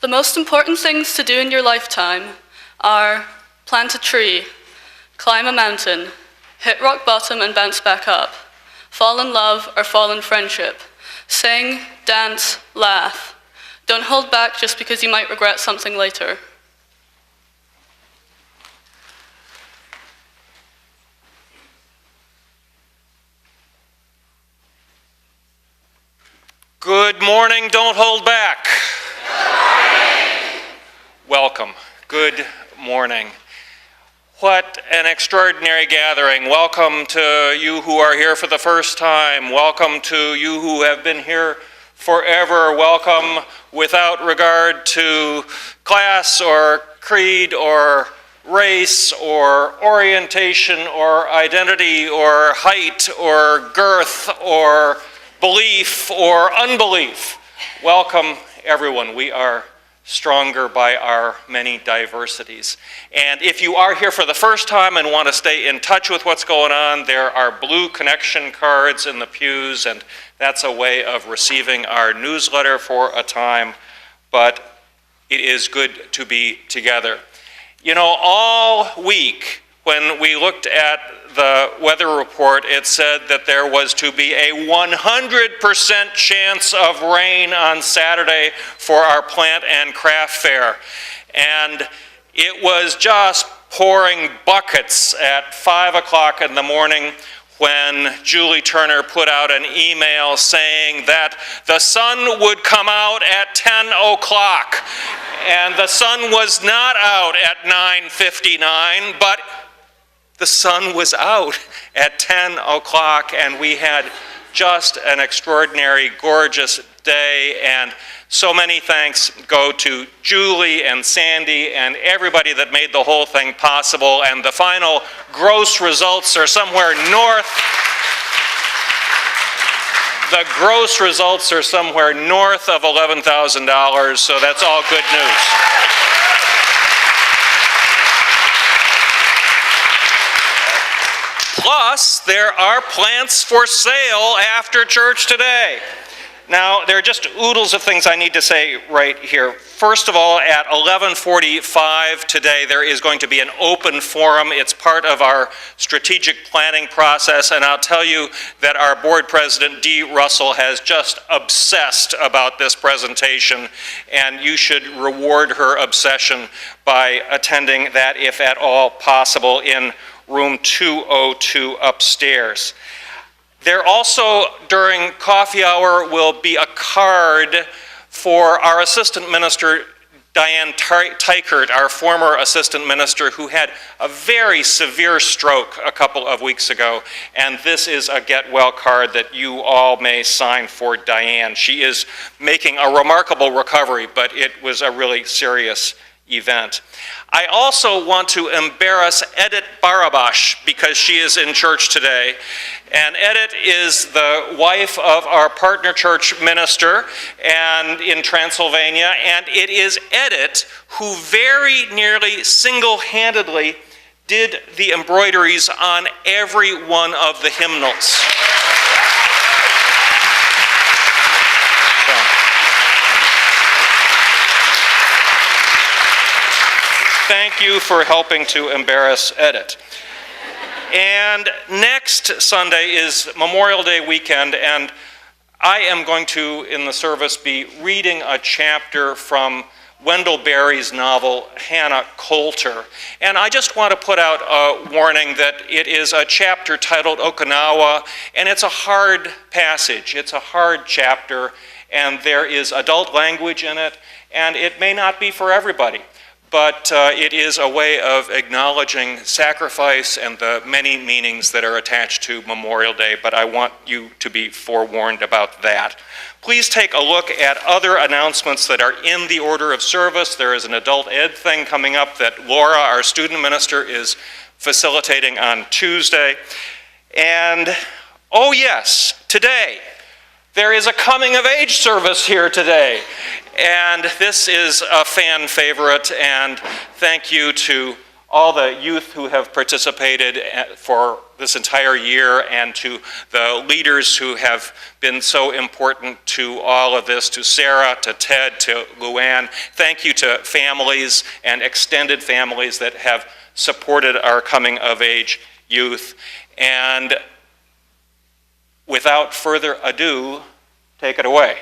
The most important things to do in your lifetime are plant a tree, climb a mountain, hit rock bottom and bounce back up, fall in love or fall in friendship, sing, dance, laugh. Don't hold back just because you might regret something later. Good morning, don't hold back. Welcome. Good morning. What an extraordinary gathering. Welcome to you who are here for the first time. Welcome to you who have been here forever. Welcome without regard to class or creed or race or orientation or identity or height or girth or belief or unbelief. Welcome, everyone. We are stronger by our many diversities. And if you are here for the first time and want to stay in touch with what's going on, there are blue connection cards in the pews, and that's a way of receiving our newsletter for a time. But it is good to be together. You know, all week when we looked at the weather report, it said that there was to be a 100% chance of rain on Saturday for our plant and craft fair. And it was just pouring buckets at 5 o'clock in the morning when Julie Turner put out an email saying that the sun would come out at 10 o'clock. And the sun was not out at 9:59, but the sun was out at 10 o'clock, and we had just an extraordinary, gorgeous day. And so many thanks go to Julie and Sandy and everybody that made the whole thing possible. And the final gross results are somewhere north. The gross results are somewhere north of $11,000, so that's all good news. Plus, there are plants for sale after church today. Now, there are just oodles of things I need to say right here. First of all, at 11:45 today, there is going to be an open forum. It's part of our strategic planning process, and I'll tell you that our board president, Dee Russell, has just obsessed about this presentation, and you should reward her obsession by attending that, if at all possible, in room 202 upstairs. There also, during coffee hour, will be a card for our assistant minister, Diane Teichert, our former assistant minister, who had a very severe stroke a couple of weeks ago. And this is a get well card that you all may sign for Diane. She is making a remarkable recovery, but it was a really serious event. I also want to embarrass Edith Barabash because she is in church today. And Edith is the wife of our partner church minister and in Transylvania, and it is Edith who very nearly single-handedly did the embroideries on every one of the hymnals. Thank you for helping to embarrass Edith. And next Sunday is Memorial Day weekend, and I am going to, in the service, be reading a chapter from Wendell Berry's novel, Hannah Coulter. And I just want to put out a warning that it is a chapter titled Okinawa, and it's a hard passage. It's a hard chapter, and there is adult language in it, and it may not be for everybody. But it is a way of acknowledging sacrifice and the many meanings that are attached to Memorial Day, but I want you to be forewarned about that. Please take a look at other announcements that are in the order of service. There is an adult ed thing coming up that Laura, our student minister, is facilitating on Tuesday. And, oh yes, today, there is a coming of age service here today. And this is a fan favorite, and thank you to all the youth who have participated for this entire year, and to the leaders who have been so important to all of this, to Sarah, to Ted, to Luann. Thank you to families and extended families that have supported our coming of age youth. And without further ado, take it away.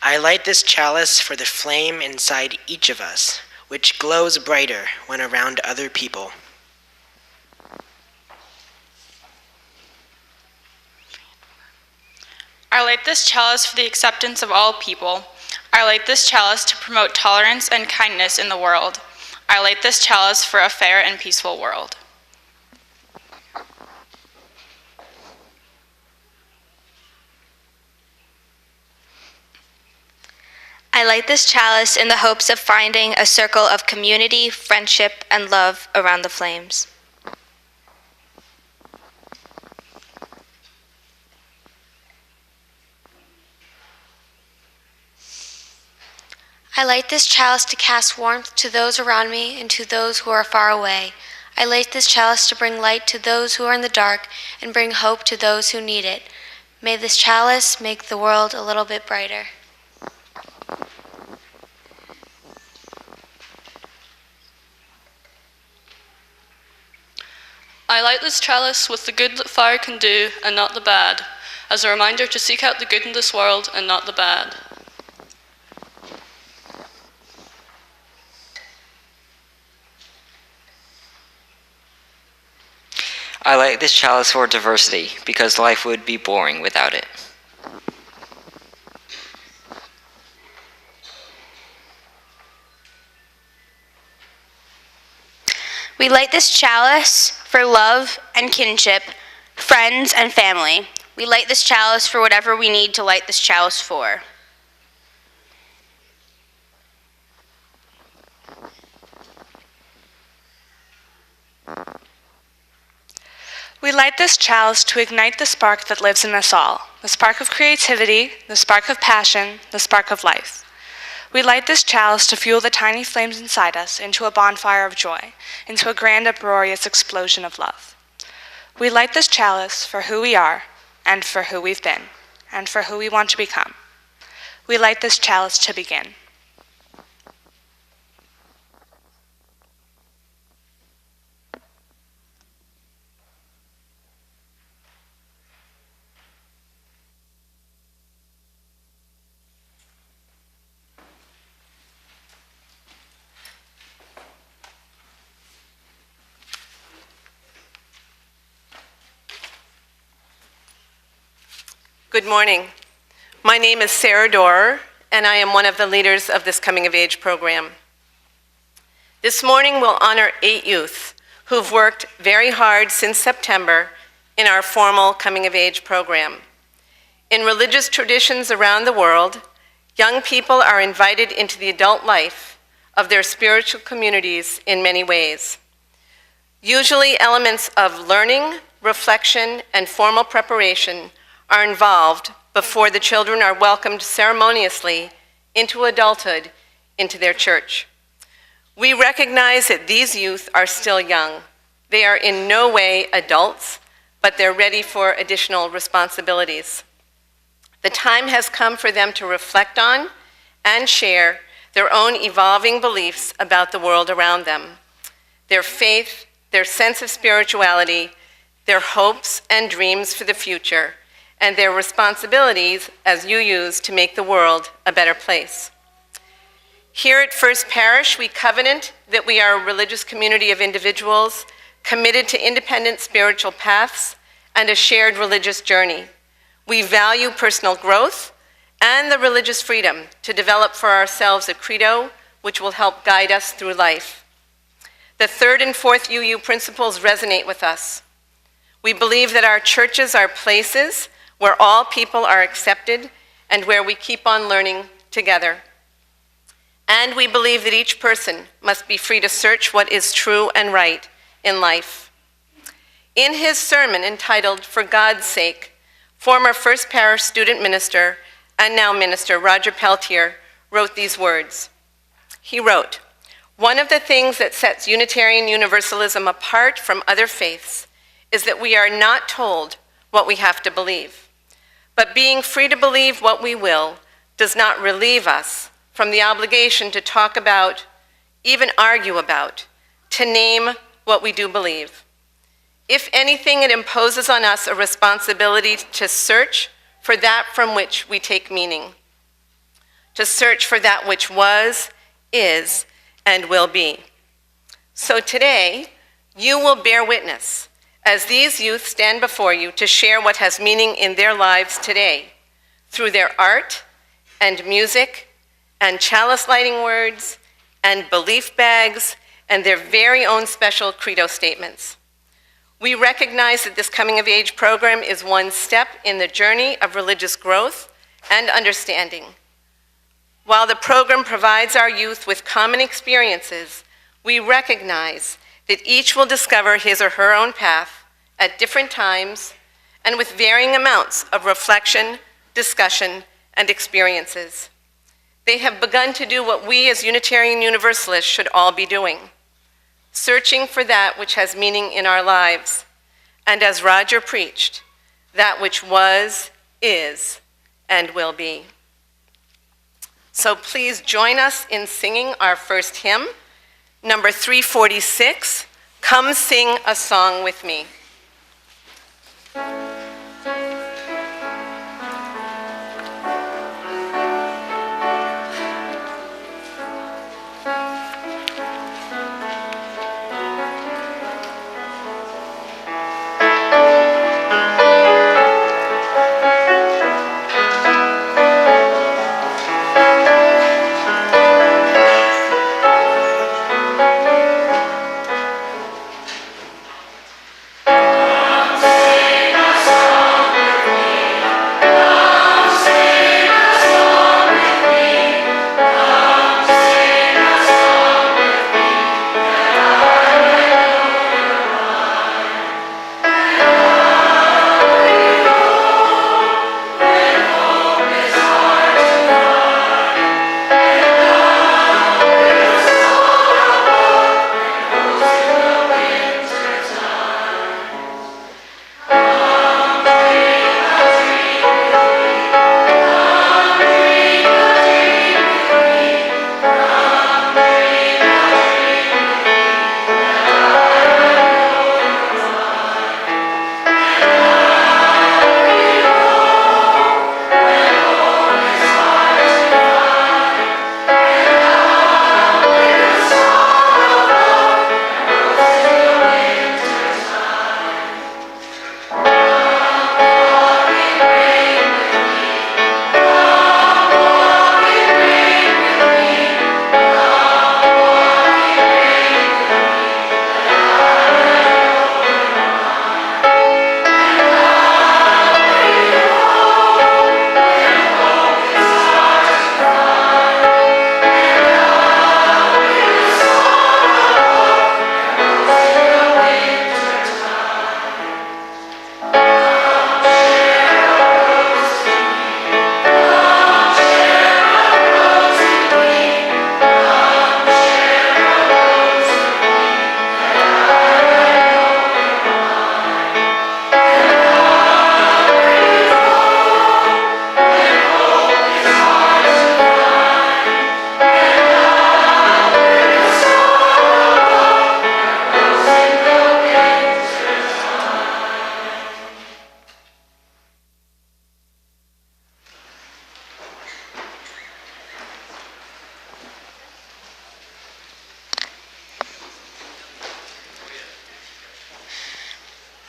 I light this chalice for the flame inside each of us, which glows brighter when around other people. I light this chalice for the acceptance of all people. I light this chalice to promote tolerance and kindness in the world. I light this chalice for a fair and peaceful world. I light this chalice in the hopes of finding a circle of community, friendship, and love around the flames. I light this chalice to cast warmth to those around me and to those who are far away. I light this chalice to bring light to those who are in the dark and bring hope to those who need it. May this chalice make the world a little bit brighter. I light this chalice with the good that fire can do and not the bad, as a reminder to seek out the good in this world and not the bad. I light this chalice for diversity, because life would be boring without it. We light this chalice for love and kinship, friends and family. We light this chalice for whatever we need to light this chalice for. We light this chalice to ignite the spark that lives in us all, the spark of creativity, the spark of passion, the spark of life. We light this chalice to fuel the tiny flames inside us into a bonfire of joy, into a grand uproarious explosion of love. We light this chalice for who we are, and for who we've been, and for who we want to become. We light this chalice to begin. Good morning. My name is Sarah Dorer, and I am one of the leaders of this Coming of Age program. This morning we'll honor 8 youth who've worked very hard since September in our formal Coming of Age program. In religious traditions around the world, young people are invited into the adult life of their spiritual communities in many ways. Usually elements of learning, reflection, and formal preparation are involved before the children are welcomed ceremoniously into adulthood, into their church. We recognize that these youth are still young. They are in no way adults, but they're ready for additional responsibilities. The time has come for them to reflect on and share their own evolving beliefs about the world around them, their faith, their sense of spirituality, their hopes and dreams for the future, and their responsibilities as you use to make the world a better place. Here at First Parish, we covenant that we are a religious community of individuals committed to independent spiritual paths and a shared religious journey. We value personal growth and the religious freedom to develop for ourselves a credo which will help guide us through life. The third and fourth UU principles resonate with us. We believe that our churches are places where all people are accepted and where we keep on learning together. And we believe that each person must be free to search what is true and right in life. In his sermon entitled, "For God's Sake," former First Parish student minister and now minister Roger Peltier wrote these words. He wrote, "One of the things that sets Unitarian Universalism apart from other faiths is that we are not told what we have to believe. But being free to believe what we will does not relieve us from the obligation to talk about, even argue about, to name what we do believe. If anything, it imposes on us a responsibility to search for that from which we take meaning, to search for that which was, is, and will be." So today, you will bear witness as these youth stand before you to share what has meaning in their lives today through their art and music and chalice lighting words and belief bags and their very own special credo statements. We recognize that this coming of age program is one step in the journey of religious growth and understanding. While the program provides our youth with common experiences, we recognize that each will discover his or her own path at different times and with varying amounts of reflection, discussion, and experiences. They have begun to do what we as Unitarian Universalists should all be doing, searching for that which has meaning in our lives, and as Roger preached, that which was, is, and will be. So please join us in singing our first hymn, number 346, "Come Sing a Song with Me."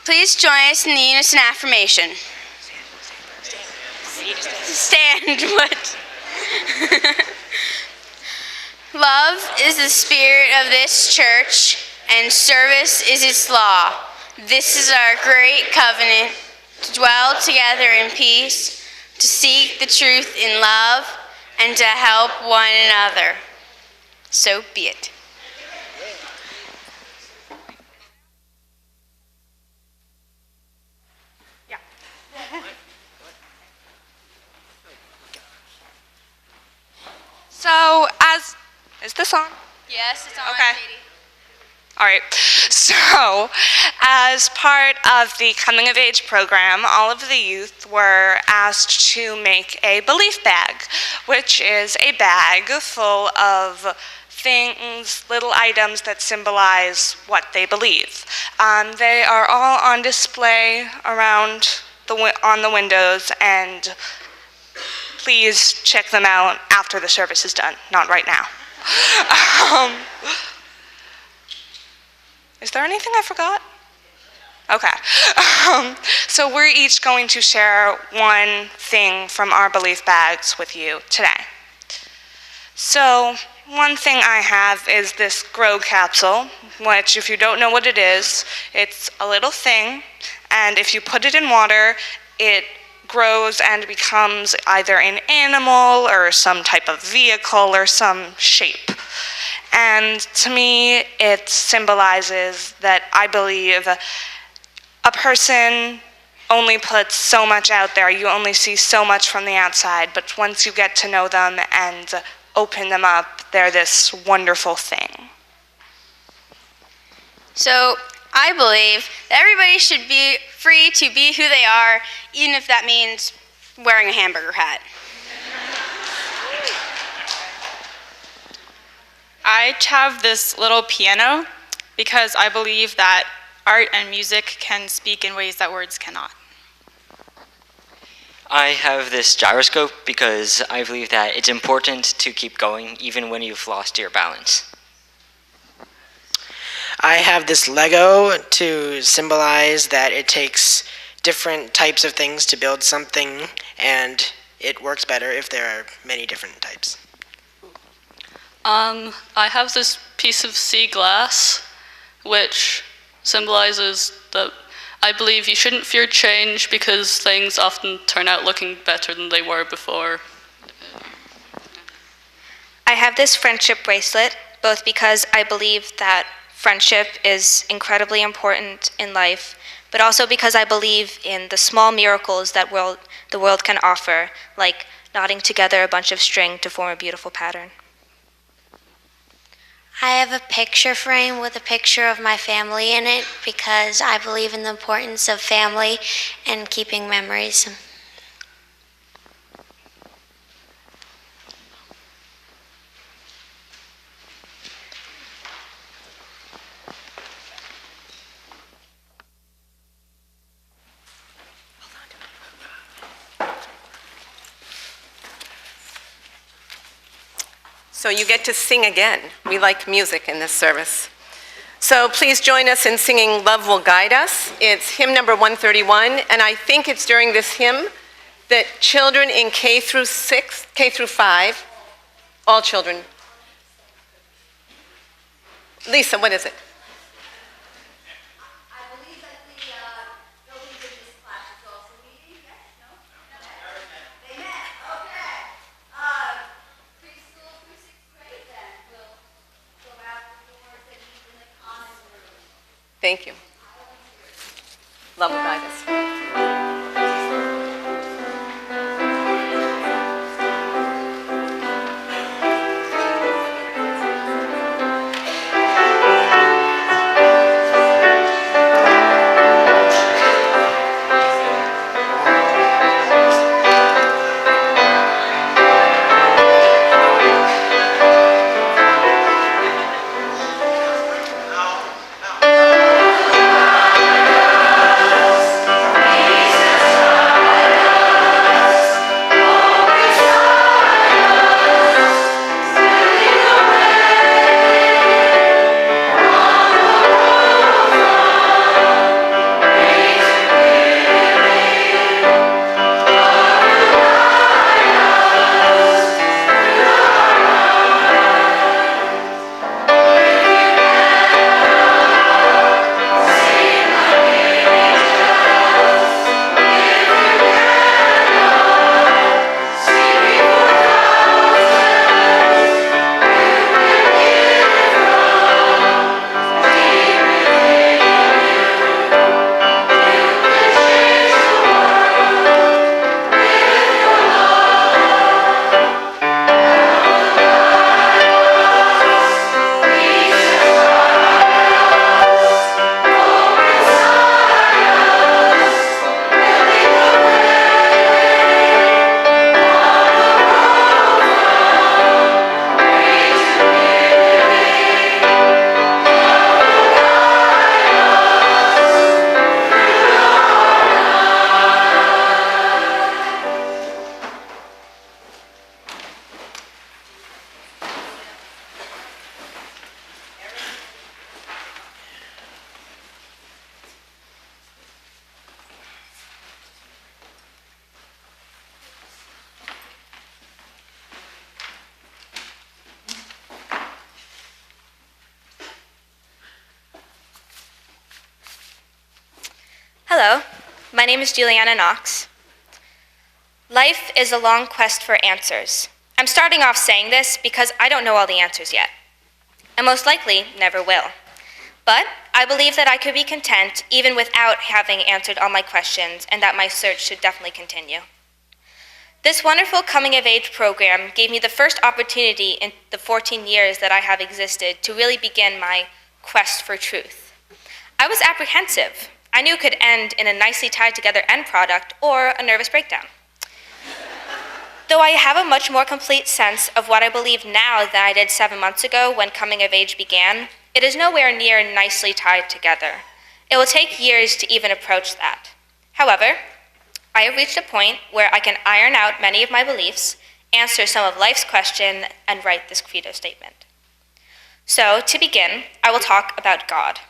Please join us in the unison affirmation. Stand, what? Love is the spirit of this church, and service is its law. This is our great covenant, to dwell together in peace, to seek the truth in love, and to help one another. So be it. So, is this on? Yes, it's on, Okay. Katie. All right. So, as part of the coming of age program, all of the youth were asked to make a belief bag, which is a bag full of things, little items that symbolize what they believe. They are all on display around on the windows, and please check them out after the service is done, not right now. Is there anything I forgot? Okay. So we're each going to share one thing from our belief bags with you today. So one thing I have is this grow capsule, which if you don't know what it is, it's a little thing, and if you put it in water, it grows and becomes either an animal or some type of vehicle or some shape. And to me, it symbolizes that I believe a person only puts so much out there. You only see so much from the outside, but once you get to know them and open them up, they're this wonderful thing. So I believe that everybody should be free to be who they are, even if that means wearing a hamburger hat. I have this little piano because I believe that art and music can speak in ways that words cannot. I have this gyroscope because I believe that it's important to keep going even when you've lost your balance. I have this Lego to symbolize that it takes different types of things to build something, and it works better if there are many different types. I have this piece of sea glass, which symbolizes that I believe you shouldn't fear change because things often turn out looking better than they were before. I have this friendship bracelet, both because I believe that friendship is incredibly important in life, but also because I believe in the small miracles that the world can offer, like knotting together a bunch of string to form a beautiful pattern. I have a picture frame with a picture of my family in it because I believe in the importance of family and keeping memories. So you get to sing again. We like music in this service. So please join us in singing Love Will Guide Us. It's hymn number 131, and I think it's during this hymn that children in K through 5, all children. Lisa, what is it? Thank you. Love will guide us. Hello, my name is Juliana Knox. Life is a long quest for answers. I'm starting off saying this because I don't know all the answers yet, and most likely never will. But I believe that I could be content even without having answered all my questions, and that my search should definitely continue. This wonderful coming-of-age program gave me the first opportunity in the 14 years that I have existed to really begin my quest for truth. I was apprehensive. I knew it could end in a nicely tied-together end product or a nervous breakdown. Though I have a much more complete sense of what I believe now than I did 7 months ago when coming of age began, it is nowhere near nicely tied together. It will take years to even approach that. However, I have reached a point where I can iron out many of my beliefs, answer some of life's questions, and write this credo statement. So, to begin, I will talk about God.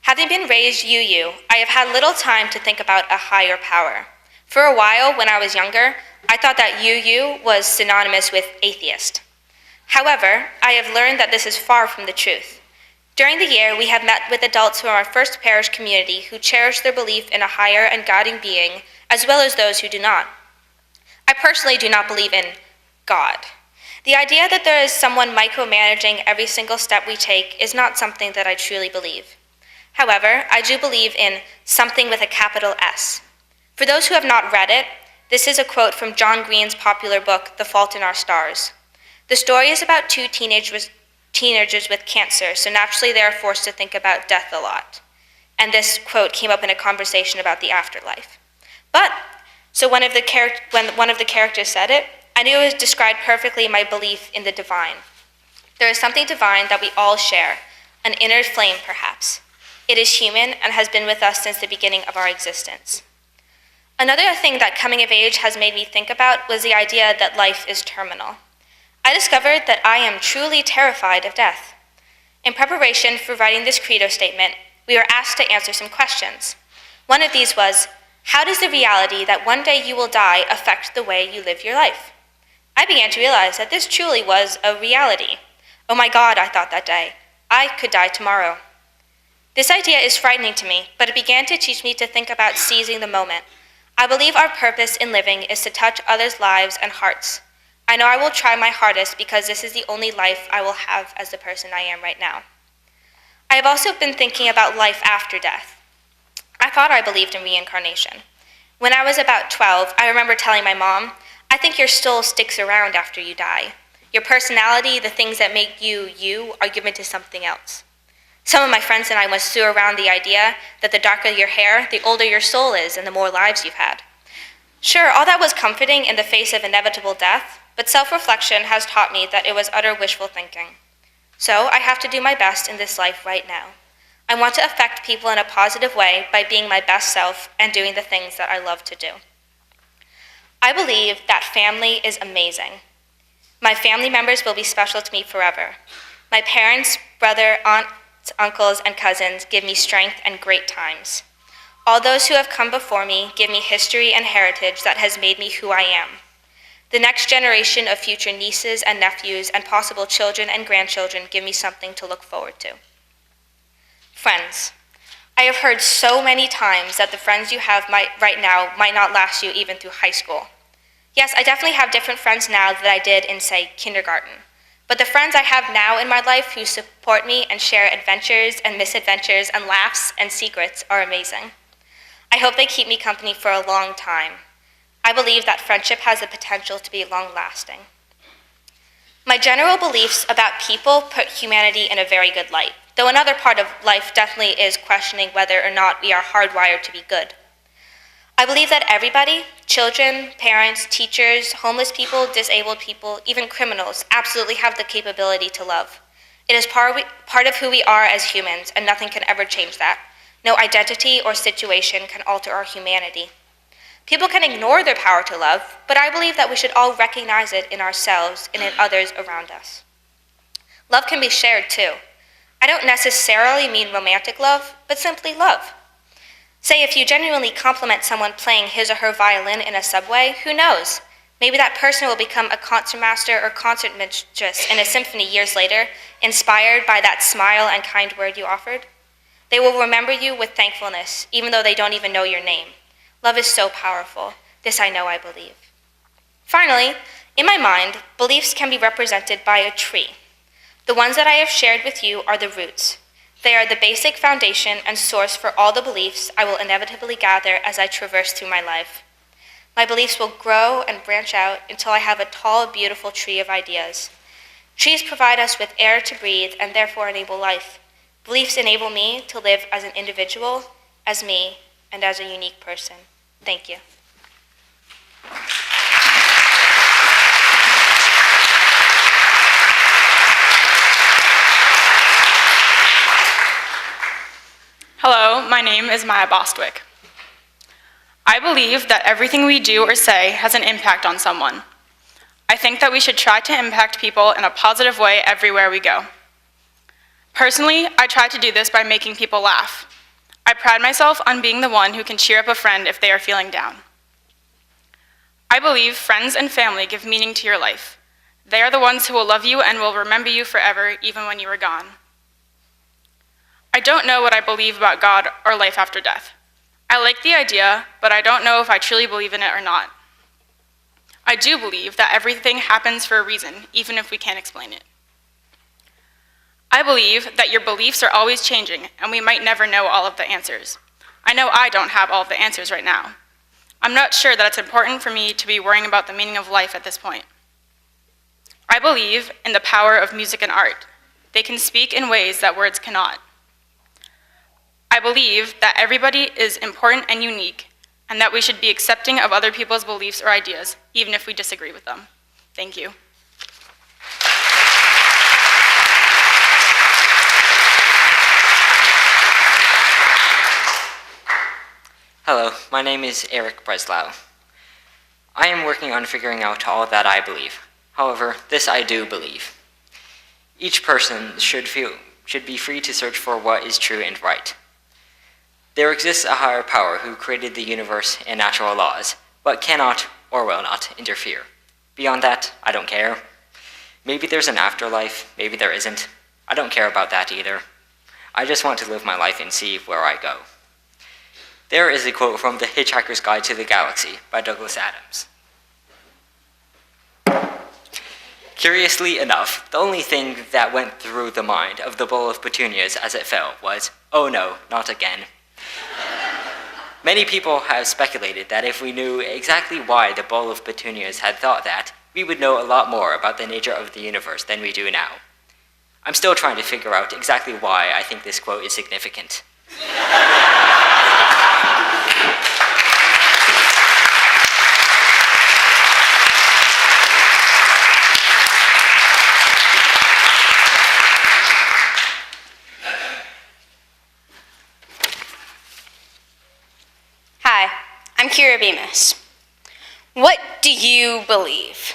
Having been raised UU, I have had little time to think about a higher power. For a while, when I was younger, I thought that UU was synonymous with atheist. However, I have learned that this is far from the truth. During the year, we have met with adults from our first parish community who cherish their belief in a higher and guiding being, as well as those who do not. I personally do not believe in God. The idea that there is someone micromanaging every single step we take is not something that I truly believe. However, I do believe in something with a capital S. For those who have not read it, this is a quote from John Green's popular book, The Fault in Our Stars. The story is about two teenagers with cancer, so naturally they are forced to think about death a lot. And this quote came up in a conversation about the afterlife. So when one of the characters said it, I knew it described perfectly my belief in the divine. There is something divine that we all share, an inner flame perhaps. It is human and has been with us since the beginning of our existence. Another thing that coming of age has made me think about was the idea that life is terminal. I discovered that I am truly terrified of death. In preparation for writing this credo statement, we were asked to answer some questions. One of these was, how does the reality that one day you will die affect the way you live your life? I began to realize that this truly was a reality. Oh my God, I thought that day. I could die tomorrow. This idea is frightening to me, but it began to teach me to think about seizing the moment. I believe our purpose in living is to touch others' lives and hearts. I know I will try my hardest because this is the only life I will have as the person I am right now. I have also been thinking about life after death. I thought I believed in reincarnation. When I was about 12, I remember telling my mom, I think your soul sticks around after you die. Your personality, the things that make you you, are given to something else. Some of my friends and I once threw around the idea that the darker your hair, the older your soul is and the more lives you've had. Sure, all that was comforting in the face of inevitable death, but self-reflection has taught me that it was utter wishful thinking. So I have to do my best in this life right now. I want to affect people in a positive way by being my best self and doing the things that I love to do. I believe that family is amazing. My family members will be special to me forever. My parents, brother, aunt, uncles, and cousins give me strength and great times. All those who have come before me give me history and heritage that has made me who I am. The next generation of future nieces and nephews and possible children and grandchildren give me something to look forward to. Friends. I have heard so many times that the friends you have right now might not last you even through high school. Yes, I definitely have different friends now than I did in, say, kindergarten. But the friends I have now in my life who support me and share adventures and misadventures and laughs and secrets are amazing. I hope they keep me company for a long time. I believe that friendship has the potential to be long-lasting. My general beliefs about people put humanity in a very good light, though another part of life definitely is questioning whether or not we are hardwired to be good. I believe that everybody, children, parents, teachers, homeless people, disabled people, even criminals, absolutely have the capability to love. It is part of who we are as humans, and nothing can ever change that. No identity or situation can alter our humanity. People can ignore their power to love, but I believe that we should all recognize it in ourselves and in others around us. Love can be shared too. I don't necessarily mean romantic love, but simply love. Say if you genuinely compliment someone playing his or her violin in a subway, who knows? Maybe that person will become a concertmaster or concert mistress in a symphony years later, inspired by that smile and kind word you offered. They will remember you with thankfulness, even though they don't even know your name. Love is so powerful. This I know, I believe. Finally, in my mind, beliefs can be represented by a tree. The ones that I have shared with you are the roots. They are the basic foundation and source for all the beliefs I will inevitably gather as I traverse through my life. My beliefs will grow and branch out until I have a tall, beautiful tree of ideas. Trees provide us with air to breathe and therefore enable life. Beliefs enable me to live as an individual, as me, and as a unique person. Thank you. Hello, my name is Maya Bostwick. I believe that everything we do or say has an impact on someone. I think that we should try to impact people in a positive way everywhere we go. Personally, I try to do this by making people laugh. I pride myself on being the one who can cheer up a friend if they are feeling down. I believe friends and family give meaning to your life. They are the ones who will love you and will remember you forever, even when you are gone. I don't know what I believe about God or life after death. I like the idea, but I don't know if I truly believe in it or not. I do believe that everything happens for a reason, even if we can't explain it. I believe that your beliefs are always changing, and we might never know all of the answers. I know I don't have all of the answers right now. I'm not sure that it's important for me to be worrying about the meaning of life at this point. I believe in the power of music and art. They can speak in ways that words cannot. I believe that everybody is important and unique, and that we should be accepting of other people's beliefs or ideas, even if we disagree with them. Thank you. Hello, my name is Eric Breslau. I am working on figuring out all that I believe. However, this I do believe. Each person should be free to search for what is true and right. There exists a higher power who created the universe and natural laws, but cannot or will not interfere. Beyond that, I don't care. Maybe there's an afterlife, maybe there isn't. I don't care about that either. I just want to live my life and see where I go. There is a quote from The Hitchhiker's Guide to the Galaxy by Douglas Adams. Curiously enough, the only thing that went through the mind of the bowl of petunias as it fell was, "Oh no, not again." Many people have speculated that if we knew exactly why the bowl of petunias had thought that, we would know a lot more about the nature of the universe than we do now. I'm still trying to figure out exactly why I think this quote is significant. Hi, I'm Kira Bemis. What do you believe?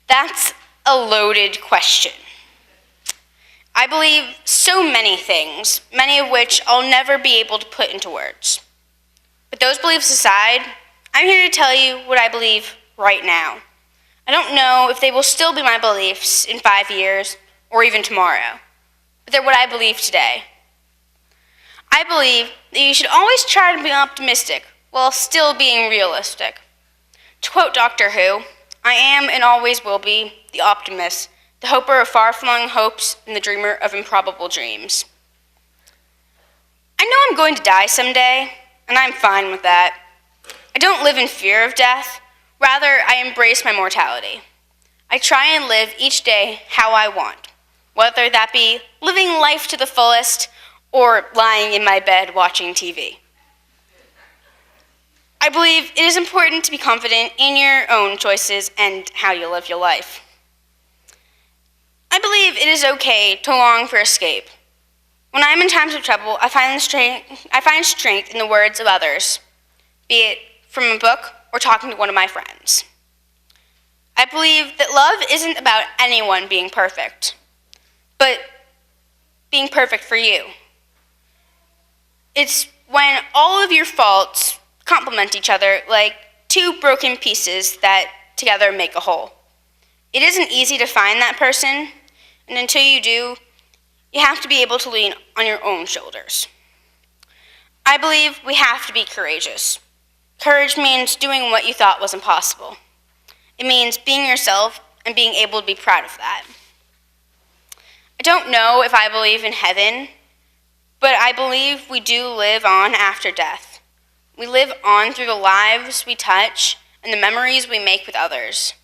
That's a loaded question. I believe so many things, many of which I'll never be able to put into words. But those beliefs aside, I'm here to tell you what I believe right now. I don't know if they will still be my beliefs in 5 years or even tomorrow, but they're what I believe today. I believe that you should always try to be optimistic while still being realistic. To quote Doctor Who, I am and always will be the optimist, the hoper of far-flung hopes and the dreamer of improbable dreams. I know I'm going to die someday, and I'm fine with that. I don't live in fear of death. Rather, I embrace my mortality. I try and live each day how I want, whether that be living life to the fullest or lying in my bed watching TV. I believe it is important to be confident in your own choices and how you live your life. I believe it is okay to long for escape. When I am in times of trouble, I find strength in the words of others, be it from a book or talking to one of my friends. I believe that love isn't about anyone being perfect, but being perfect for you. It's when all of your faults complement each other like two broken pieces that together make a whole. It isn't easy to find that person, and until you do, You have to be able to lean on your own shoulders. I believe we have to be courageous. Courage means doing what you thought was impossible. It means being yourself and being able to be proud of that. I don't know if I believe in heaven, but I believe we do live on after death. We live on through the lives we touch and the memories we make with others.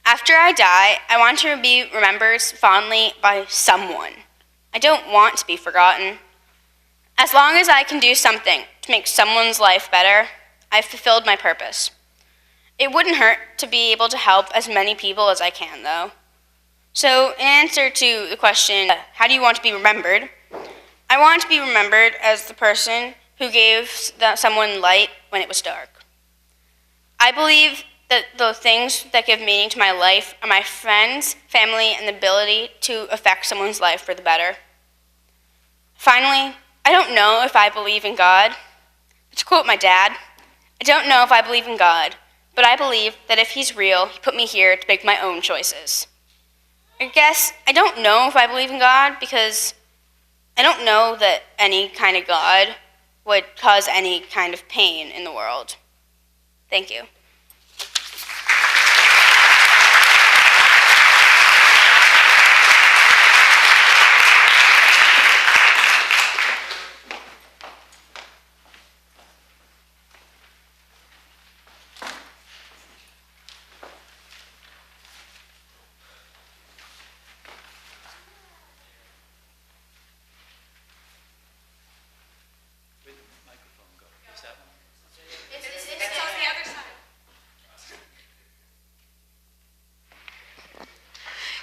After I die, I want to be remembered fondly by someone. I don't want to be forgotten. As long as I can do something to make someone's life better, I've fulfilled my purpose. It wouldn't hurt to be able to help as many people as I can, though. So, in answer to the question, how do you want to be remembered? I want to be remembered as the person who gave someone light when it was dark. I believe that the things that give meaning to my life are my friends, family, and the ability to affect someone's life for the better. Finally, I don't know if I believe in God. To quote my dad, I don't know if I believe in God, but I believe that if he's real, he put me here to make my own choices. I guess I don't know if I believe in God because I don't know that any kind of God would cause any kind of pain in the world. Thank you.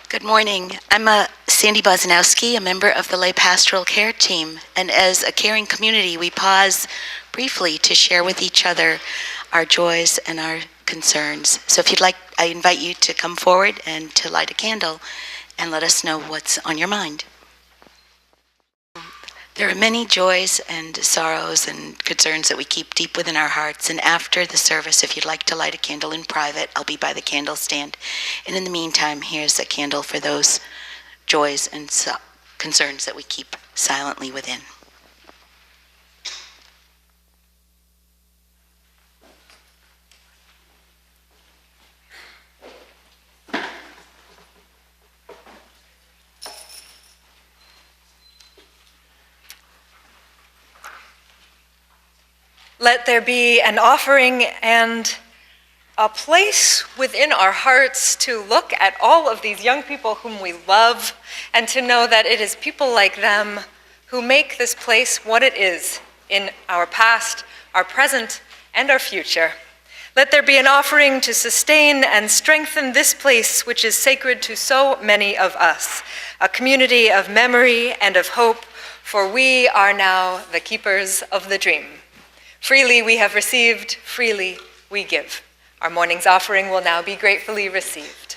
Good morning. I'm Sandy Bozanowski, a member of the Lay Pastoral Care Team, and as a caring community, we pause briefly to share with each other our joys and our concerns. So if you'd like, I invite you to come forward and to light a candle and let us know what's on your mind. There are many joys and sorrows and concerns that we keep deep within our hearts, and after the service, if you'd like to light a candle in private, I'll be by the candle stand. And in the meantime, here's a candle for those joys and concerns that we keep silently within. Let there be an offering and a place within our hearts to look at all of these young people whom we love and to know that it is people like them who make this place what it is in our past, our present, and our future. Let there be an offering to sustain and strengthen this place which is sacred to so many of us, a community of memory and of hope, for we are now the keepers of the dream. Freely we have received, freely we give. Our morning's offering will now be gratefully received.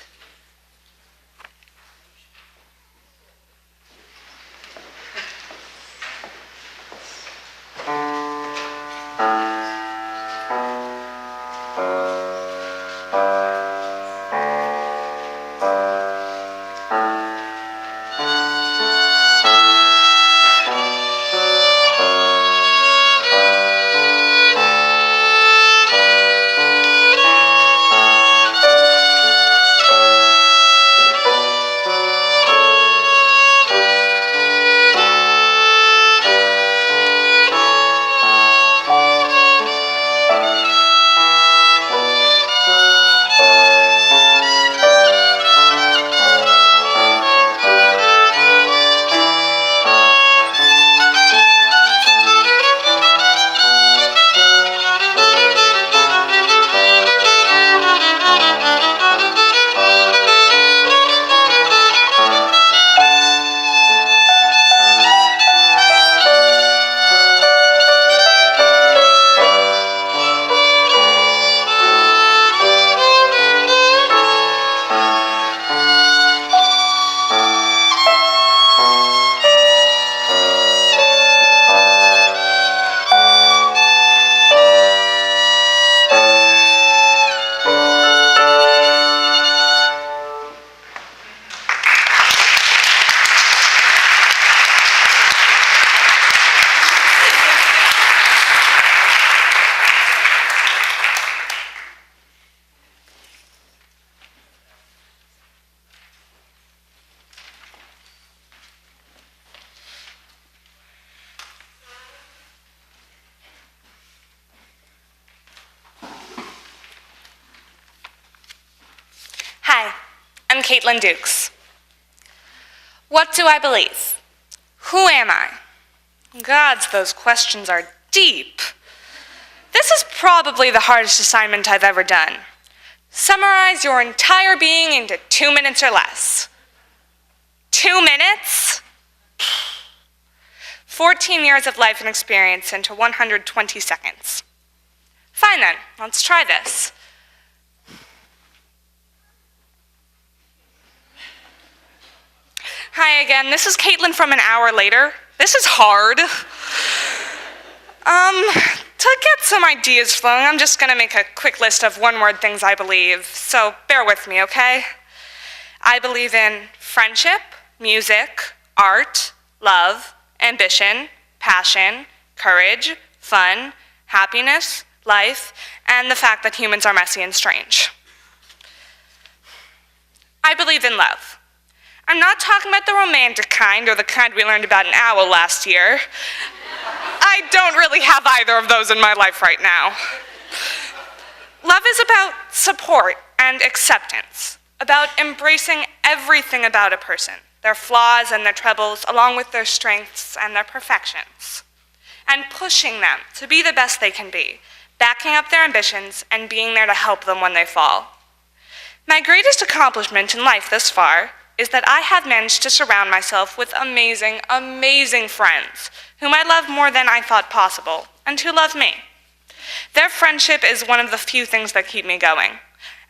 I'm Caitlin Dukes. What do I believe? Who am I? Gods, those questions are deep. This is probably the hardest assignment I've ever done. Summarize your entire being into 2 minutes or less. 2 minutes? 14 years of life and experience into 120 seconds. Fine then, let's try this. Hi again, this is Caitlin from an hour later. This is hard. To get some ideas flowing, I'm just gonna make a quick list of one-word things I believe, so bear with me, okay? I believe in friendship, music, art, love, ambition, passion, courage, fun, happiness, life, and the fact that humans are messy and strange. I believe in love. I'm not talking about the romantic kind or the kind we learned about in OWL last year. I don't really have either of those in my life right now. Love is about support and acceptance, about embracing everything about a person, their flaws and their troubles, along with their strengths and their perfections, and pushing them to be the best they can be, backing up their ambitions and being there to help them when they fall. My greatest accomplishment in life thus far is that I have managed to surround myself with amazing, amazing friends whom I love more than I thought possible, and who love me. Their friendship is one of the few things that keep me going,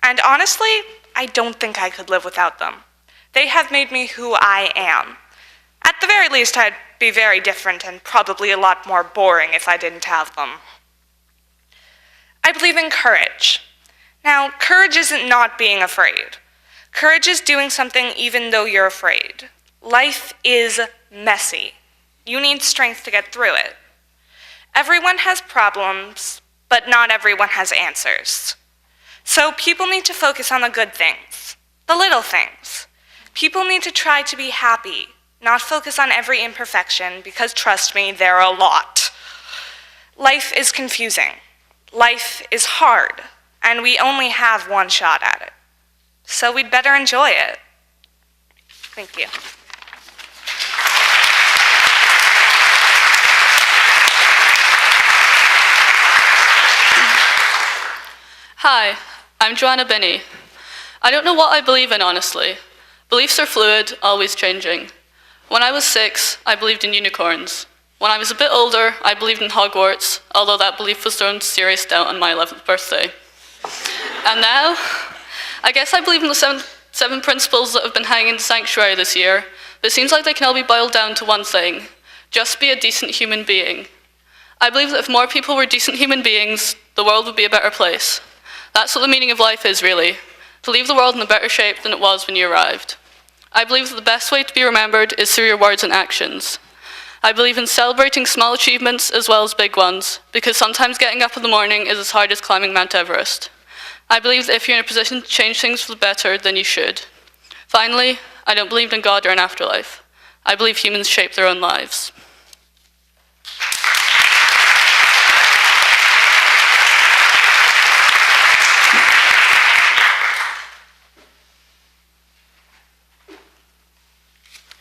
and honestly, I don't think I could live without them. They have made me who I am. At the very least, I'd be very different and probably a lot more boring if I didn't have them. I believe in courage. Now, courage isn't not being afraid. Courage is doing something even though you're afraid. Life is messy. You need strength to get through it. Everyone has problems, but not everyone has answers. So people need to focus on the good things, the little things. People need to try to be happy, not focus on every imperfection, because trust me, there are a lot. Life is confusing. Life is hard, and we only have one shot at it. So we'd better enjoy it. Thank you. Hi, I'm Joanna Binney. I don't know what I believe in, honestly. Beliefs are fluid, always changing. When I was 6, I believed in unicorns. When I was a bit older, I believed in Hogwarts, although that belief was thrown serious doubt on my 11th birthday. And now, I guess I believe in the seven principles that have been hanging in the sanctuary this year, but it seems like they can all be boiled down to one thing: just be a decent human being. I believe that if more people were decent human beings, the world would be a better place. That's what the meaning of life is, really, to leave the world in a better shape than it was when you arrived. I believe that the best way to be remembered is through your words and actions. I believe in celebrating small achievements as well as big ones, because sometimes getting up in the morning is as hard as climbing Mount Everest. I believe that if you're in a position to change things for the better, then you should. Finally, I don't believe in God or an afterlife. I believe humans shape their own lives.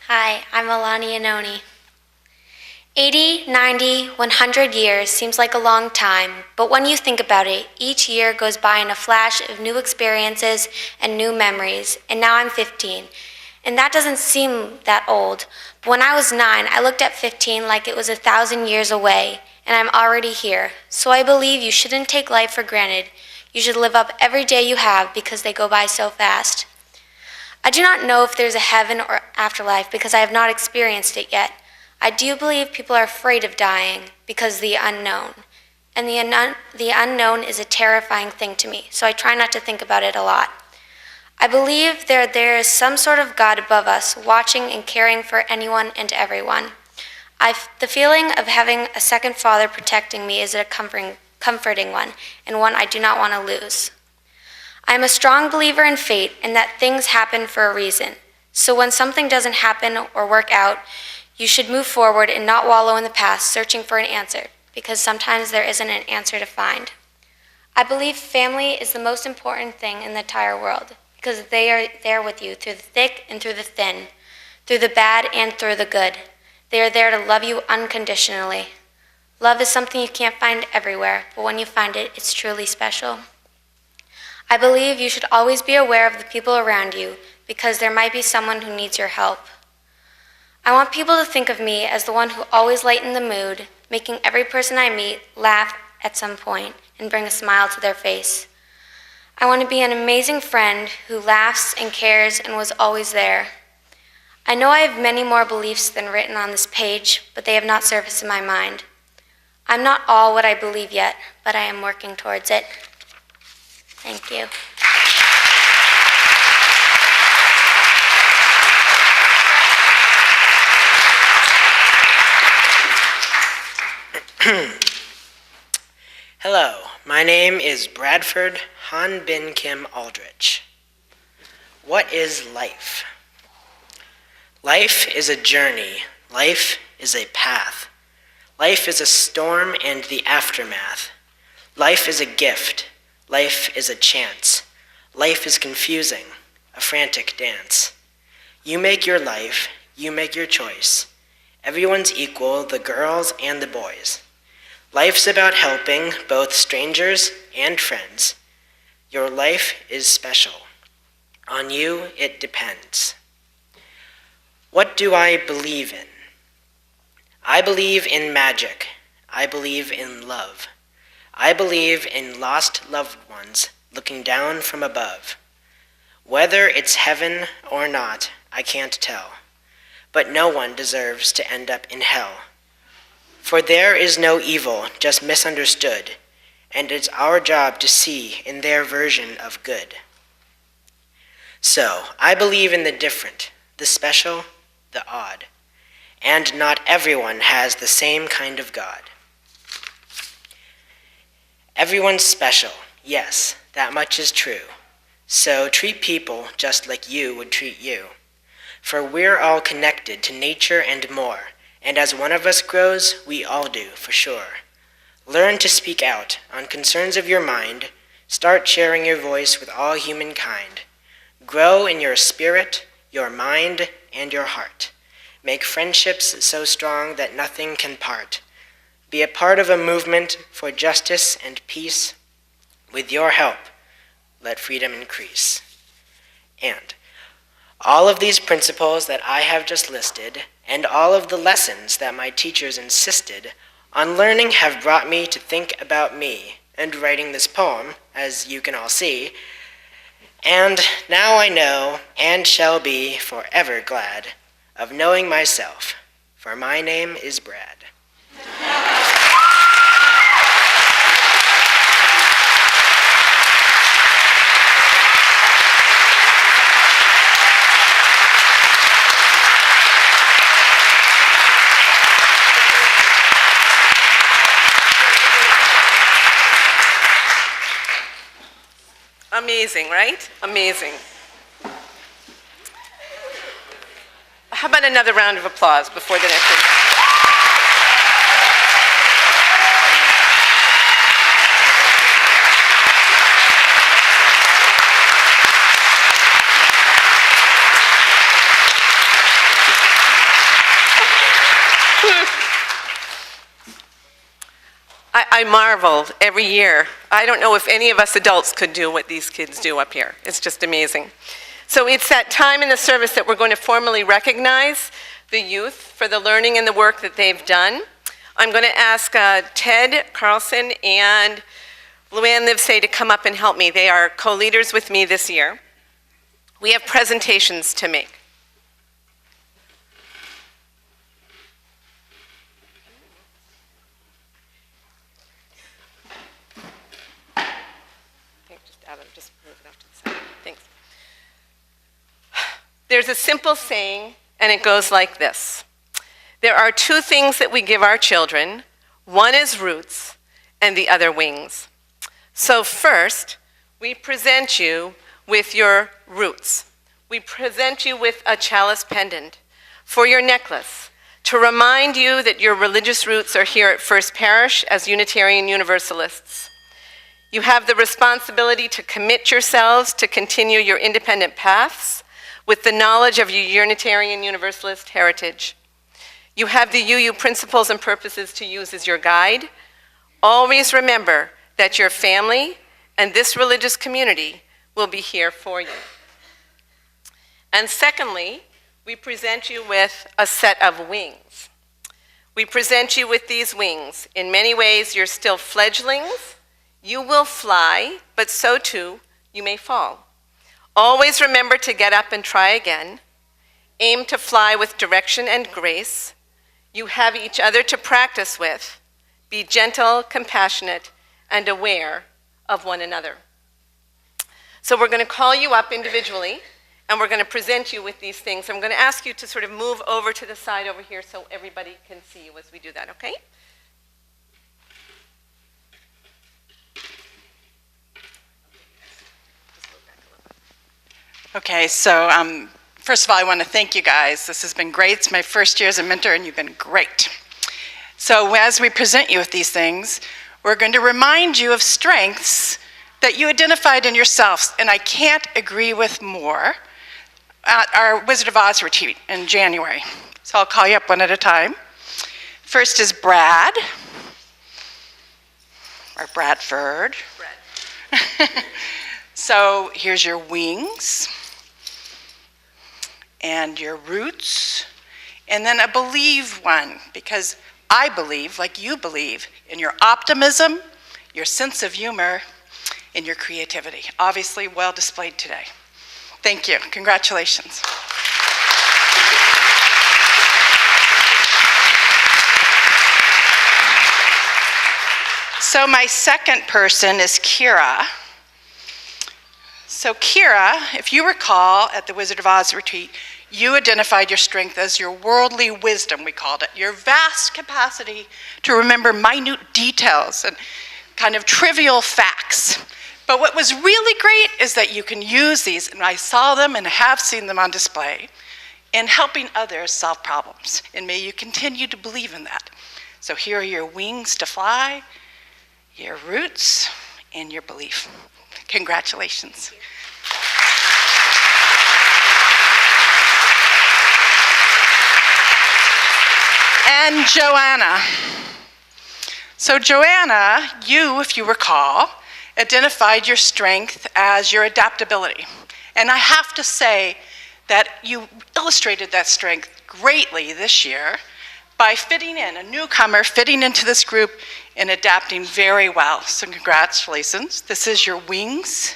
Hi, I'm Alani Anoni. 80, 90, 100 years seems like a long time, but when you think about it, each year goes by in a flash of new experiences and new memories, and now I'm 15. And that doesn't seem that old, but when I was 9, I looked at 15 like it was 1,000 years away, and I'm already here. So I believe you shouldn't take life for granted. You should live up every day you have because they go by so fast. I do not know if there's a heaven or afterlife because I have not experienced it yet. I do believe people are afraid of dying because of the unknown. And the unknown is a terrifying thing to me, so I try not to think about it a lot. I believe there is some sort of God above us, watching and caring for anyone and everyone. The feeling of having a second father protecting me is a comforting one, and one I do not want to lose. I am a strong believer in fate and that things happen for a reason. So when something doesn't happen or work out, you should move forward and not wallow in the past searching for an answer, because sometimes there isn't an answer to find. I believe family is the most important thing in the entire world. because they are there with you through the thick and through the thin, through the bad and through the good. They are there to love you unconditionally. Love is something you can't find everywhere, but when you find it, it's truly special. I believe you should always be aware of the people around you because there might be someone who needs your help. I want people to think of me as the one who always lightened the mood, making every person I meet laugh at some point and bring a smile to their face. I want to be an amazing friend who laughs and cares and was always there. I know I have many more beliefs than written on this page, but they have not surfaced in my mind. I'm not all what I believe yet, but I am working towards it. Thank you. Hello, my name is Bradford Han Bin Kim Aldrich. What is life? Life is a journey. Life is a path. Life is a storm and the aftermath. Life is a gift. Life is a chance. Life is confusing, a frantic dance. You make your life, you make your choice. Everyone's equal, the girls and the boys. Life's about helping both strangers and friends. Your life is special. On you it depends. What do I believe in? I believe in magic. I believe in love. I believe in lost loved ones looking down from above. Whether it's heaven or not, I can't tell. But no one deserves to end up in hell. For there is no evil, just misunderstood, and it's our job to see in their version of good. So, I believe in the different, the special, the odd, and not everyone has the same kind of God. Everyone's special, yes, that much is true. So treat people just like you would treat you. For we're all connected to nature and more, and as one of us grows, we all do, for sure. Learn to speak out on concerns of your mind. Start sharing your voice with all humankind. Grow in your spirit, your mind, and your heart. Make friendships so strong that nothing can part. Be a part of a movement for justice and peace. With your help, let freedom increase. And all of these principles that I have just listed, and all of the lessons that my teachers insisted on learning have brought me to think about me and writing this poem, as you can all see. And now I know and shall be forever glad of knowing myself, for my name is Brad. Amazing, right? Amazing. How about another round of applause before the next one? I marvel every year. I don't know if any of us adults could do what these kids do up here. It's just amazing. So it's that time in the service that we're going to formally recognize the youth for the learning and the work that they've done. I'm going to ask Ted Carlson and Luann Livesay to come up and help me. They are co-leaders with me this year. We have presentations to make. Just move it off to the side. Thanks. There's a simple saying, and it goes like this. There are two things that we give our children. One is roots, and the other wings. So first, we present you with your roots. We present you with a chalice pendant for your necklace to remind you that your religious roots are here at First Parish as Unitarian Universalists. You have the responsibility to commit yourselves to continue your independent paths with the knowledge of your Unitarian Universalist heritage. You have the UU principles and purposes to use as your guide. Always remember that your family and this religious community will be here for you. And secondly, we present you with a set of wings. We present you with these wings. In many ways, you're still fledglings. You will fly, but so too, you may fall. Always remember to get up and try again. Aim to fly with direction and grace. You have each other to practice with. Be gentle, compassionate, and aware of one another. So we're going to call you up individually, and we're going to present you with these things. I'm going to ask you to sort of move over to the side over here so everybody can see you as we do that, okay? Okay, so first of all, I want to thank you guys. This has been great. It's my first year as a mentor, and you've been great. So as we present you with these things, we're going to remind you of strengths that you identified in yourselves, and I can't agree with more, at our Wizard of Oz retreat in January. So I'll call you up one at a time. First is Brad, or Bradford. Brad. So here's your wings, and your roots, and then a believe one, because I believe, like you believe, in your optimism, your sense of humor, and your creativity. Obviously well displayed today. Thank you. Congratulations. So my second person is Kira. So Kira, if you recall at the Wizard of Oz retreat, you identified your strength as your worldly wisdom, we called it, your vast capacity to remember minute details and kind of trivial facts. But what was really great is that you can use these, and I saw them and have seen them on display, in helping others solve problems. And may you continue to believe in that. So here are your wings to fly, your roots, and your belief. Congratulations. And Joanna. So Joanna, you, if you recall, identified your strength as your adaptability. And I have to say that you illustrated that strength greatly this year by fitting in, a newcomer fitting into this group and adapting very well. So congratulations. This is your wings,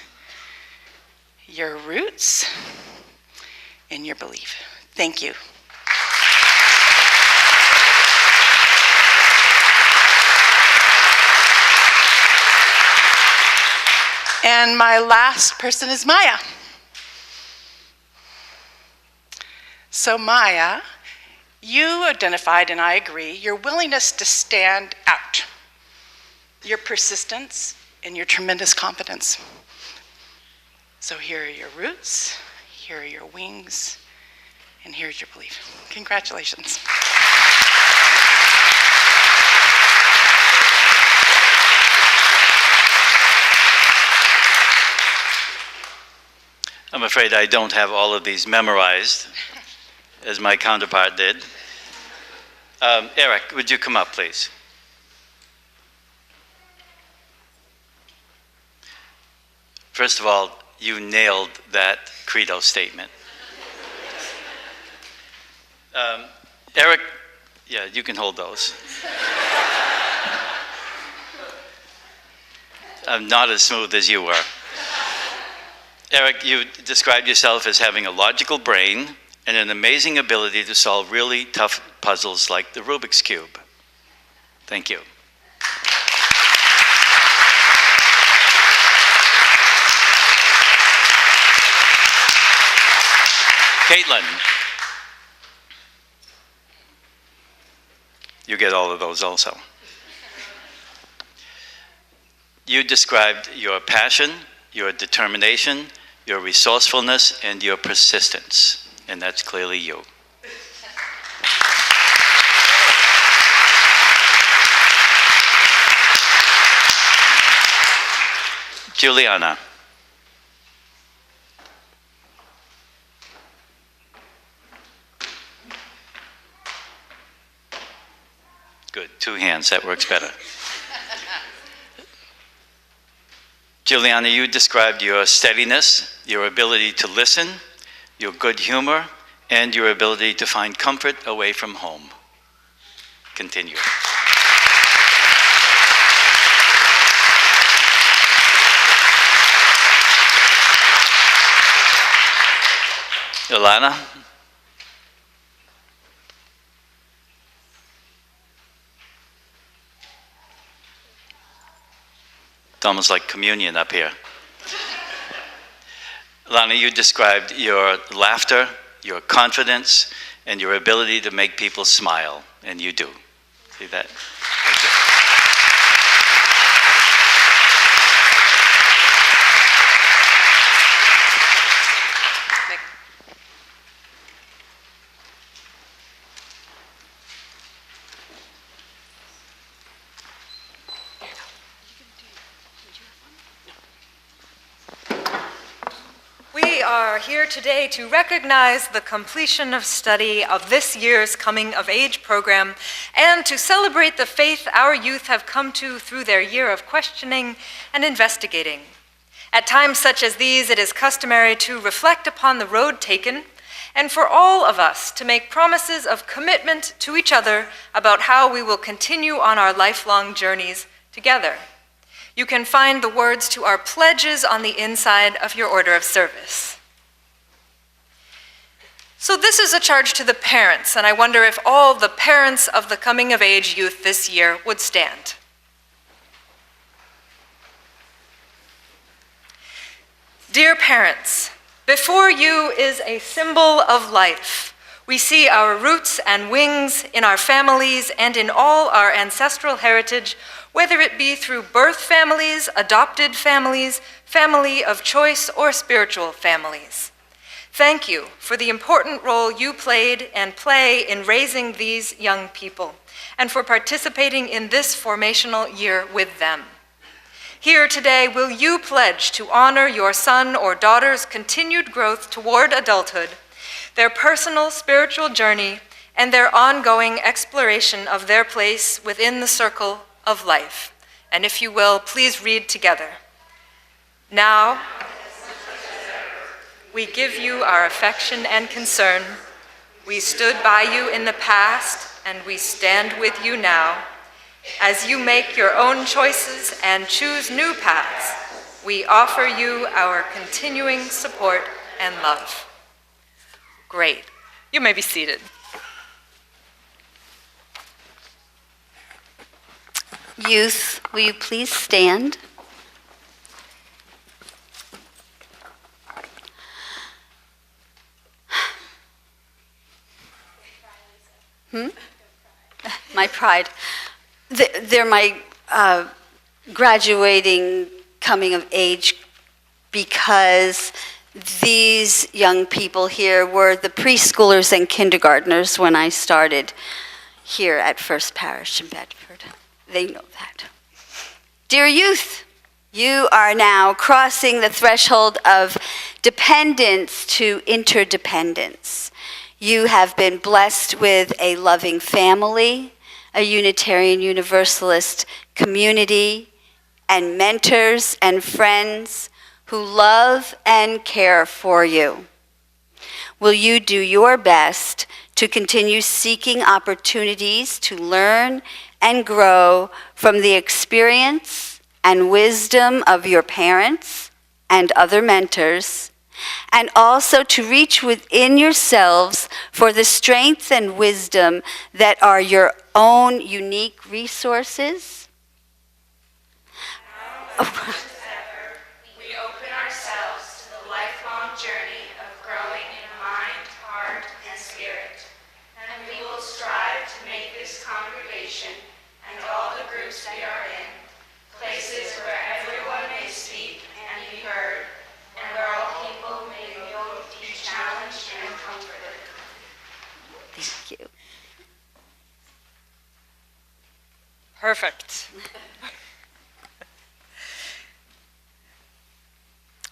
your roots, and your belief. Thank you. And my last person is Maya. So Maya, you identified, and I agree, your willingness to stand out, your persistence, and your tremendous confidence. So here are your roots, here are your wings, and here's your belief. Congratulations. I'm afraid I don't have all of these memorized, as my counterpart did. Eric, would you come up, please? First of all, you nailed that credo statement. Eric, yeah, you can hold those. I'm not as smooth as you were. Eric, you described yourself as having a logical brain and an amazing ability to solve really tough puzzles like the Rubik's Cube. Thank you. Caitlin. You get all of those also. You described your passion, your determination, your resourcefulness, and your persistence, and that's clearly you. Juliana. Good, 2 hands, that works better. Juliana, you described your steadiness, your ability to listen, your good humor, and your ability to find comfort away from home. Continue. Ilana? It's almost like communion up here. Lana, you described your laughter, your confidence, and your ability to make people smile, and you do. See that? We are here today to recognize the completion of study of this year's Coming of Age program and to celebrate the faith our youth have come to through their year of questioning and investigating. At times such as these, it is customary to reflect upon the road taken and for all of us to make promises of commitment to each other about how we will continue on our lifelong journeys together. You can find the words to our pledges on the inside of your order of service. So this is a charge to the parents, and I wonder if all the parents of the Coming of Age youth this year would stand. Dear parents, before you is a symbol of life. We see our roots and wings in our families and in all our ancestral heritage, whether it be through birth families, adopted families, family of choice, or spiritual families. Thank you for the important role you played and play in raising these young people, and for participating in this formational year with them. Here today, will you pledge to honor your son or daughter's continued growth toward adulthood, their personal spiritual journey, and their ongoing exploration of their place within the circle of life? And if you will, please read together. Now, we give you our affection and concern. We stood by you in the past, and we stand with you now. As you make your own choices and choose new paths, we offer you our continuing support and love. Great. You may be seated. Youth, will you please stand? My pride. They're my graduating coming of age because these young people here were the preschoolers and kindergartners when I started here at First Parish in Bedford. They know that. Dear youth, you are now crossing the threshold of dependence to interdependence. You have been blessed with a loving family, a Unitarian Universalist community, and mentors and friends who love and care for you. Will you do your best to continue seeking opportunities to learn and grow from the experience and wisdom of your parents and other mentors, and also to reach within yourselves for the strength and wisdom that are your own unique resources? We open ourselves to the lifelong journey of growing in mind, heart, and spirit, and we will strive to make this congregation and all the groups we are in places where everyone may speak and be heard, and where all people may both be challenged and comforted. Thank you. Perfect.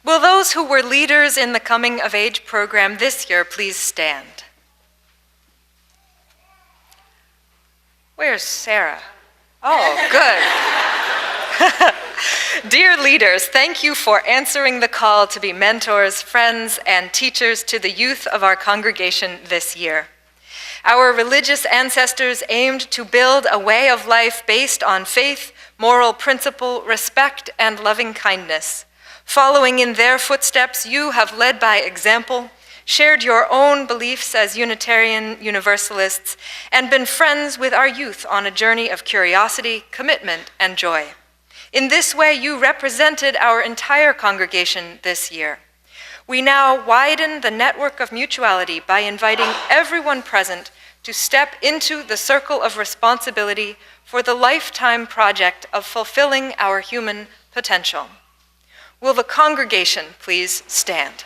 Will those who were leaders in the Coming of Age program this year please stand? Where's Sarah? Oh, good. Dear leaders, thank you for answering the call to be mentors, friends, and teachers to the youth of our congregation this year. Our religious ancestors aimed to build a way of life based on faith, moral principle, respect, and loving kindness. Following in their footsteps, you have led by example, shared your own beliefs as Unitarian Universalists, and been friends with our youth on a journey of curiosity, commitment, and joy. In this way, you represented our entire congregation this year. We now widen the network of mutuality by inviting everyone present to step into the circle of responsibility for the lifetime project of fulfilling our human potential. Will the congregation please stand?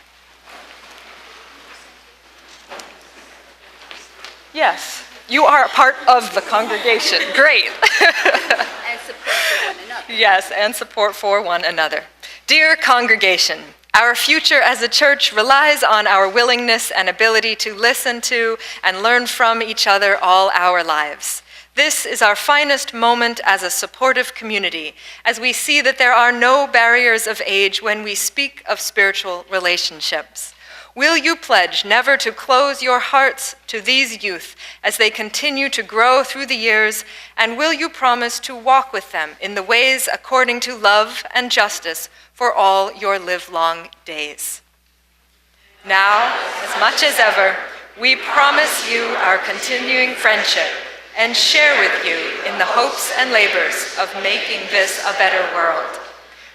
Yes, you are a part of the congregation. Great. And support for one another. Yes, and support for one another. Dear congregation, our future as a church relies on our willingness and ability to listen to and learn from each other all our lives. This is our finest moment as a supportive community, as we see that there are no barriers of age when we speak of spiritual relationships. Will you pledge never to close your hearts to these youth as they continue to grow through the years, and will you promise to walk with them in the ways according to love and justice for all your livelong days? Now, as much as ever, we promise you our continuing friendship and share with you in the hopes and labors of making this a better world.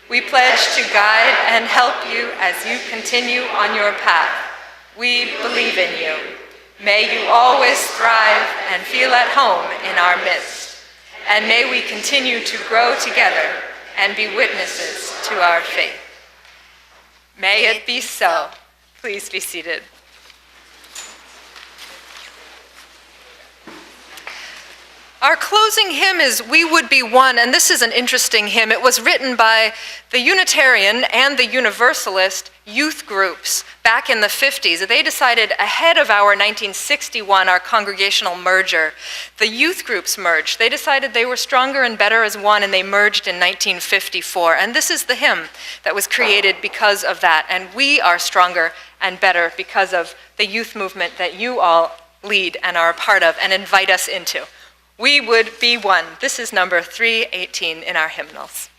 We pledge to guide and help you as you continue on your path. We believe in you. May you always thrive and feel at home in our midst. And may we continue to grow together and be witnesses to our faith. May it be so. Please be seated. Our closing hymn is We Would Be One, and this is an interesting hymn. It was written by the Unitarian and the Universalist youth groups back in the 50s. They decided ahead of our 1961, our congregational merger, the youth groups merged. They decided they were stronger and better as one, and they merged in 1954. And this is the hymn that was created because of that. And we are stronger and better because of the youth movement that you all lead and are a part of and invite us into. We would be one. This is number 318 in our hymnals.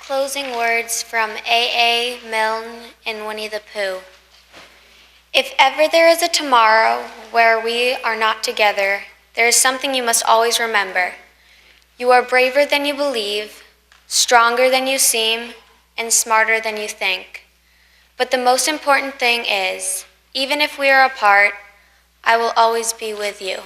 Closing words from A.A. Milne in Winnie the Pooh. If ever there is a tomorrow where we are not together, there is something you must always remember. You are braver than you believe, stronger than you seem, and smarter than you think. But the most important thing is, even if we are apart, I will always be with you.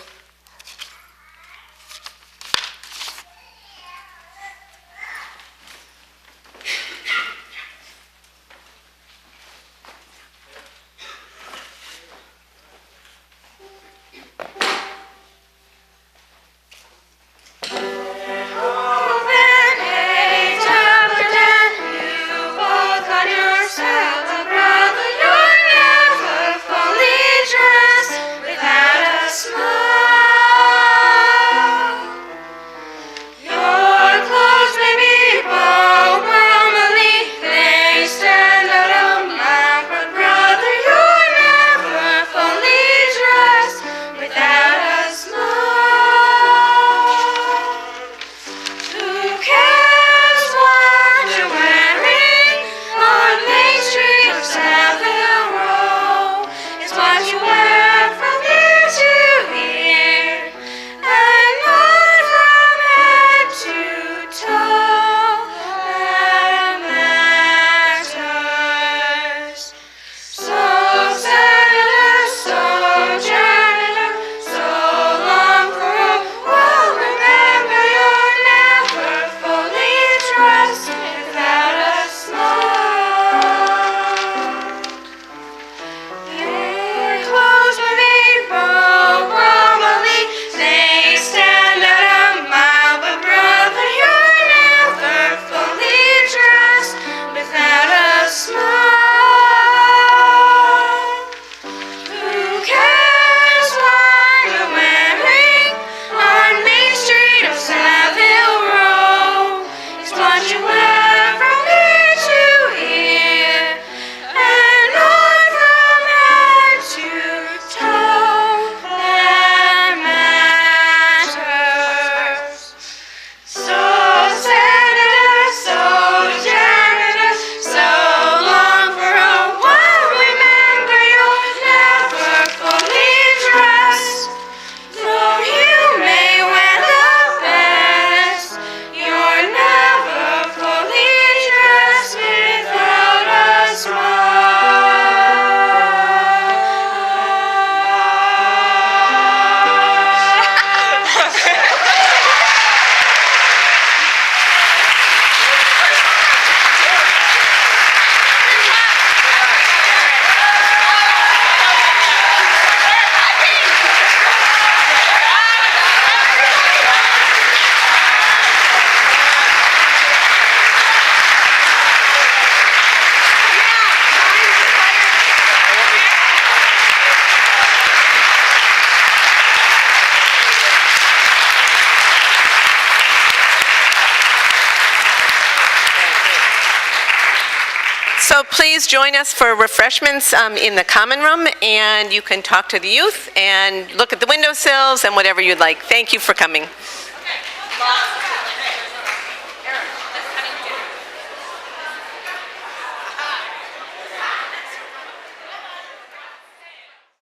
So please join us for refreshments in the common room, and you can talk to the youth and look at the windowsills and whatever you'd like. Thank you for coming. Okay.